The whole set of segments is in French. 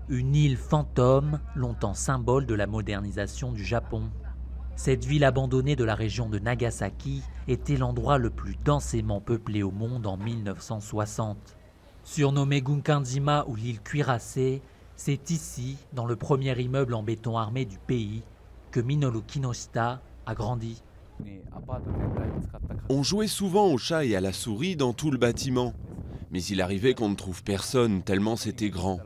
Une île fantôme, longtemps symbole de la modernisation du Japon. Cette ville abandonnée de la région de Nagasaki était l'endroit le plus densément peuplé au monde en 1960. Surnommée Gunkanjima ou l'île cuirassée, c'est ici, dans le premier immeuble en béton armé du pays, que Minoru Kinoshita a grandi. On jouait souvent au chat et à la souris dans tout le bâtiment. Mais il arrivait qu'on ne trouve personne tellement c'était grand.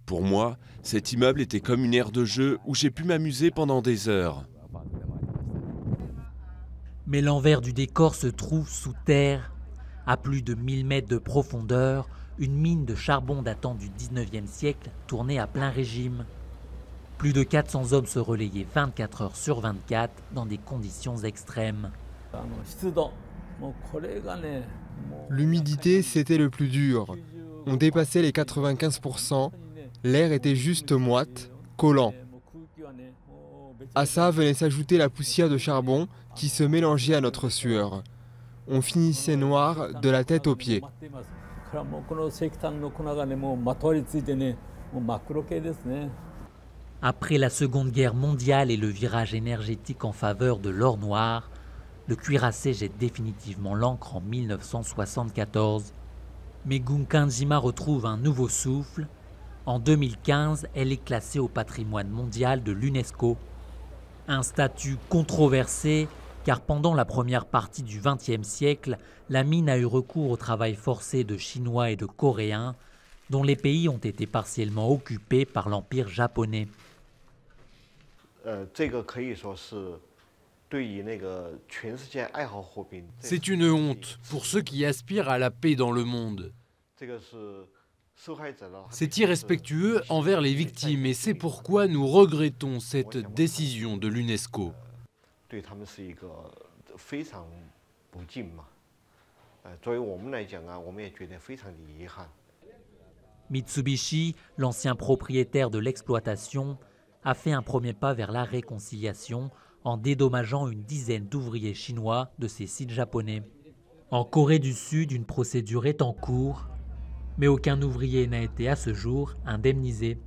Pour moi, cet immeuble était comme une aire de jeu où j'ai pu m'amuser pendant des heures. Mais l'envers du décor se trouve sous terre. À plus de 1000 mètres de profondeur, une mine de charbon datant du 19e siècle tournait à plein régime. Plus de 400 hommes se relayaient 24 heures sur 24 dans des conditions extrêmes. L'humidité, c'était le plus dur. On dépassait les 95%, l'air était juste moite, collant. À ça venait s'ajouter la poussière de charbon qui se mélangeait à notre sueur. On finissait noir de la tête aux pieds. Après la Seconde Guerre mondiale et le virage énergétique en faveur de l'or noir, le cuirassé jette définitivement l'ancre en 1974. Mais Gunkanjima retrouve un nouveau souffle. En 2015, elle est classée au patrimoine mondial de l'UNESCO. Un statut controversé, car pendant la première partie du XXe siècle, la mine a eu recours au travail forcé de Chinois et de Coréens, dont les pays ont été partiellement occupés par l'Empire japonais. C'est une honte pour ceux qui aspirent à la paix dans le monde. C'est irrespectueux envers les victimes et c'est pourquoi nous regrettons cette décision de l'UNESCO. Mitsubishi, l'ancien propriétaire de l'exploitation, a fait un premier pas vers la réconciliation en dédommageant une dizaine d'ouvriers chinois de ces sites japonais. En Corée du Sud, une procédure est en cours, mais aucun ouvrier n'a été à ce jour indemnisé.